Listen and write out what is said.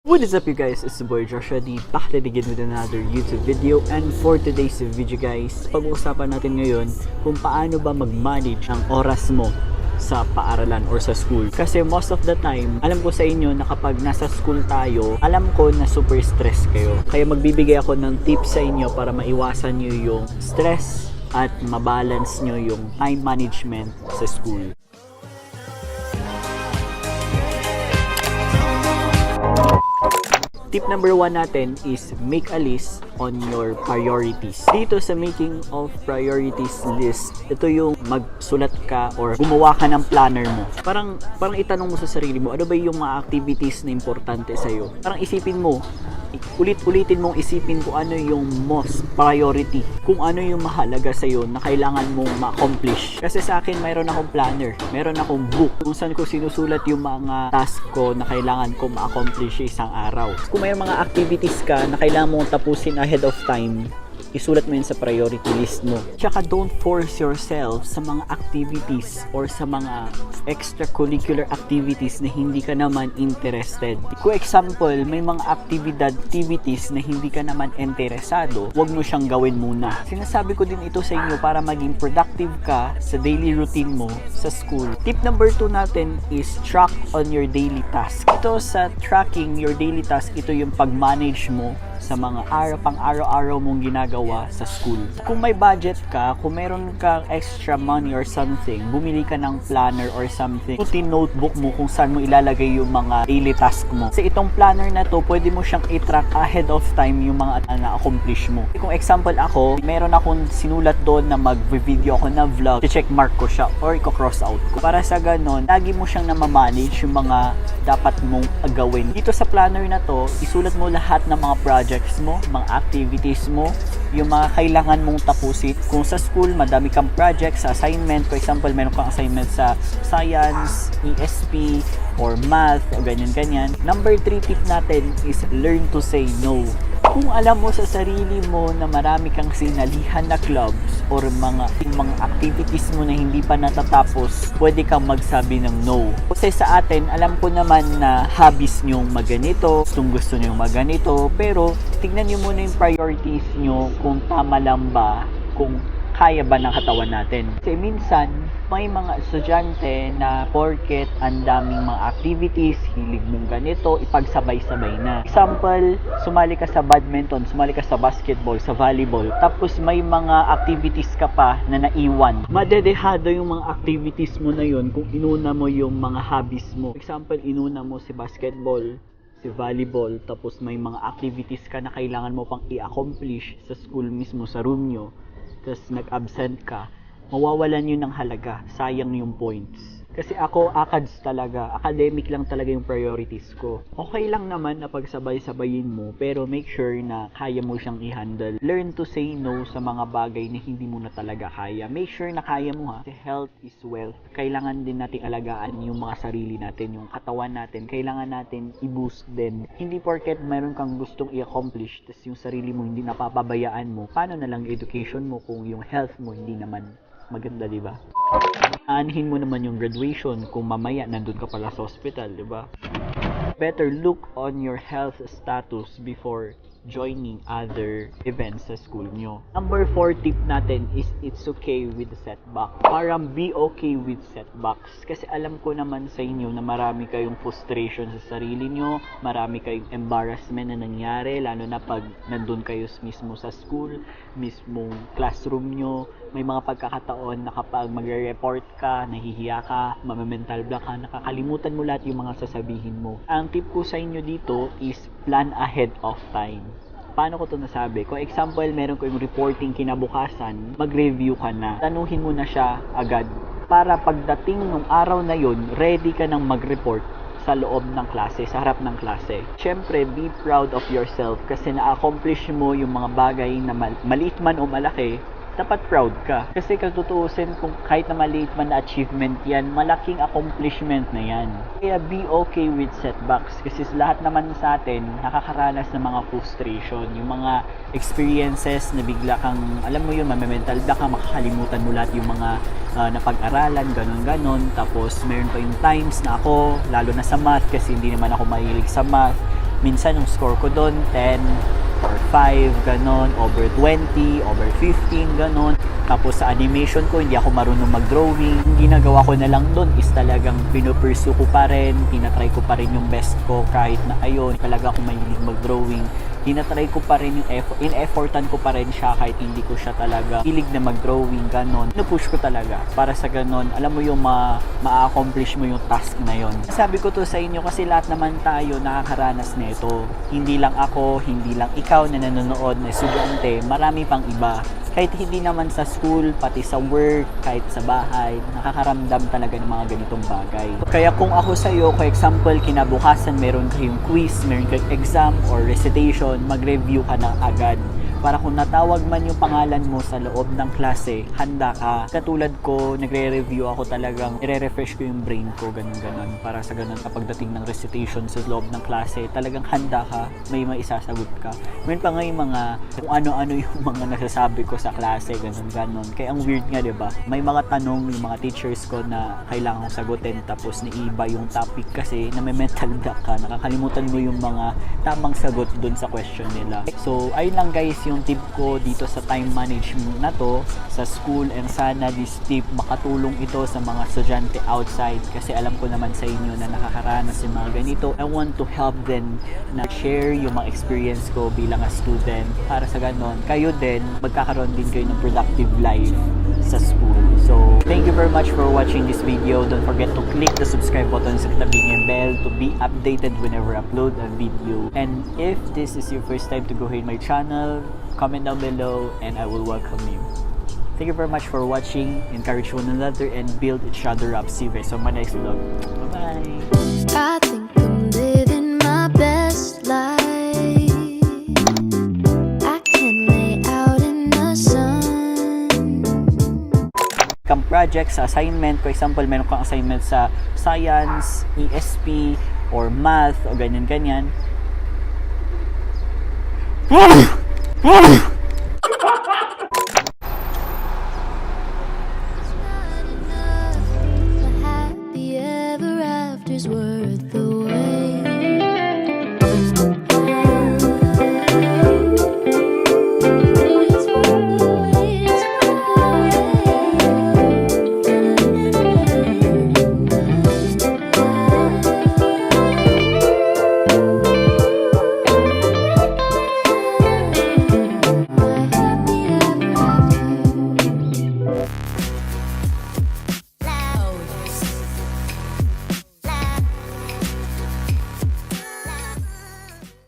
What is up you guys, it's the boy Joshua D, back at it again with another YouTube video. And for today's video guys, pag-uusapan natin ngayon kung paano ba mag-manage ang oras mo sa paaralan or sa school. Kasi most of the time, alam ko sa inyo na kapag nasa school tayo, alam ko na super stress kayo. Kaya magbibigay ako ng tips sa inyo para maiwasan nyo yung stress at mabalance nyo yung time management sa school. Tip number 1 natin is make a list on your priorities. Dito sa making of priorities list, ito yung magsulat ka or gumawa ka ng planner mo. Parang itanong mo sa sarili mo, ano ba yung mga activities na importante sa'yo? Parang isipin mo, ulit-ulitin mong isipin kung ano yung most priority, kung ano yung mahalaga sa'yo na kailangan mong ma-accomplish. Kasi sa akin, mayroon akong planner, mayroon akong book kung saan ko sinusulat yung mga task ko na kailangan ko ma-accomplish isang araw. Kung may mga activities ka na kailangan mong tapusin ahead of time, isulat mo yun sa priority list mo. Tsaka don't force yourself sa mga activities or sa mga extracurricular activities na hindi ka naman interested. Kung example, may mga activities na hindi ka naman interesado, huwag mo siyang gawin muna. Sinasabi ko din ito sa inyo para maging productive ka sa daily routine mo sa school. Tip number 2 natin is track on your daily task. Ito sa tracking your daily task, ito yung pag-manage mo sa mga pang-araw-araw mong ginagawa sa school. Kung may budget ka, kung meron kang extra money or something, bumili ka ng planner or something, routine notebook mo kung saan mo ilalagay yung mga daily task mo. Kasi itong planner na to, pwede mo siyang i-track ahead of time yung mga na-accomplish mo. Kung example ako, meron akong sinulat doon na mag-video ako na vlog, check mark ko siya or i-cross out ko. Para sa ganon, lagi mo siyang namamanage yung mga dapat mong gawin. Dito sa planner na to, isulat mo lahat ng mga projects mo, mga activities mo, yung mga kailangan mong tapusin. Kung sa school, madami kang projects, sa assignment, for example, meron kang assignment sa science, ESP, or math, o ganyan-ganyan. Number 3 tip natin is learn to say no. Kung alam mo sa sarili mo na marami kang sinalihan na clubs or mga activities mo na hindi pa natatapos, pwede kang magsabi ng no. Kasi sa atin, alam ko naman na hobbies nyong maganito, gusto nyong maganito, pero tignan nyo muna yung priorities nyo kung tama lang ba, kung kaya ba ng katawan natin. Kasi minsan, may mga estudyante na porket ang daming mga activities, hilig mong ganito, ipagsabay-sabay na. Example, sumali ka sa badminton, sumali ka sa basketball, sa volleyball, tapos may mga activities ka pa na naiwan. Madedehado yung mga activities mo na yun kung inuna mo yung mga hobbies mo. Example, inuna mo si basketball, si volleyball, tapos may mga activities ka na kailangan mo pang i-accomplish sa school mismo, sa room nyo, tapos nag-absent ka, mawawalan yun ng halaga, sayang yung points. Kasi ako, ACADS talaga, academic lang talaga yung priorities ko. Okay lang naman na pagsabay-sabayin mo, pero make sure na kaya mo siyang i-handle. Learn to say no sa mga bagay na hindi mo na talaga kaya. Make sure na kaya mo ha. Kasi health is wealth. Kailangan din nating alagaan yung mga sarili natin, yung katawan natin. Kailangan natin i-boost din. Hindi porket mayroon kang gustong i-accomplish, tapos yung sarili mo hindi napapabayaan mo. Paano na lang education mo kung yung health mo hindi naman maganda, di ba? Aanhin mo naman yung graduation kung mamaya nandun ka pala sa hospital, di ba? Better look on your health status before joining other events sa school nyo. Number 4 tip natin is it's okay with setback. Parang be okay with setbacks. Kasi alam ko naman sa inyo na marami kayong frustration sa sarili nyo, marami kayong embarrassment na nangyari, lalo na pag nandun kayo mismo sa school, mismong classroom nyo. May mga pagkakataon na kapag magre-report ka, nahihiya ka, mamental block ka, nakakalimutan mo lahat yung mga sasabihin mo. Ang tip ko sa inyo dito is plan ahead of time. Paano ko ito nasabi? Kung example, meron ko yung reporting kinabukasan, mag-review ka na. Tanuhin mo na siya agad para pagdating ng araw na yon, ready ka nang mag-report sa loob ng klase, sa harap ng klase. Siyempre, be proud of yourself kasi na-accomplish mo yung mga bagay na maliit man o malaki, dapat proud ka. Kasi katutuusin kung kahit na maliit man na achievement yan, malaking accomplishment na yan. Kaya be okay with setbacks. Kasi lahat naman sa atin, nakakaranas ng mga frustration. Yung mga experiences na bigla kang, alam mo yun, mamental block ka, makakalimutan mo lahat yung mga napag-aralan, ganon-ganon. Tapos meron pa yung times na ako, lalo na sa math, kasi hindi naman ako mahilig sa math, minsan yung score ko doon 10 or 5, ganon, over 20, over 15, ganon. Tapos sa animation ko, hindi ako marunong mag-drawing. Ang ginagawa ko na lang doon is talagang pinupursue ko pa rin, tinatry ko pa rin yung best ko kahit na ayun, talaga ako mahilig mag-drawing. Tinatry ko pa rin yung effort, in-effortan ko pa rin siya kahit hindi ko siya talaga hilig na mag-drawing, ganon. Pinupush ko talaga para sa ganon, alam mo yung ma-accomplish mo yung task na yon. Sabi ko to sa inyo kasi lahat naman tayo nakakaranas nito. Hindi lang ako, hindi lang ikaw na nanonood na estudyante, marami pang iba. Kahit hindi naman sa school, pati sa work, kahit sa bahay, nakakaramdam talaga ng mga ganitong bagay. Kaya kung ako sa'yo, for example, kinabukasan meron kayong quiz, meron kayong exam or recitation, mag-review ka na agad. Para kung natawag man yung pangalan mo sa loob ng klase, handa ka. Katulad ko, nagre-review ako talagang, i-refresh ko yung brain ko, ganun-ganon. Para sa ganun, kapag dating ng recitation sa loob ng klase, talagang handa ka, may maisasagot ka. Meron pa nga yung mga, kung ano-ano yung mga nasasabi ko sa klase, ganun-ganon. Kaya ang weird nga, diba? May mga tanong yung mga teachers ko na kailangan kong sagutin, tapos naiiba yung topic kasi na may mental block ka, nakakalimutan mo yung mga tamang sagot dun sa question nila. So, ayun lang guys, yung tip ko dito sa time management na to sa school, and sana this tip makatulong ito sa mga estudyante outside kasi alam ko naman sa inyo na nakakaranas yung mga ganito. I want to help them na share yung mga experience ko bilang a student para sa ganon kayo din magkakaroon din kayo ng productive life sa school. So thank you very much for watching this video. Don't forget to click the subscribe button sa tabi ng bell to be updated whenever I upload a video. And if this is your first time to go here in my channel, comment down below and I will welcome you. Thank you very much for watching. Encourage one another and build each other up. See you guys on my next vlog. Bye-bye. I think I'm living my best life. I can lay out in the sun. Kang project sa assignment, for example, meron kang assignment sa science, ESP, or math, o ganyan-ganyan.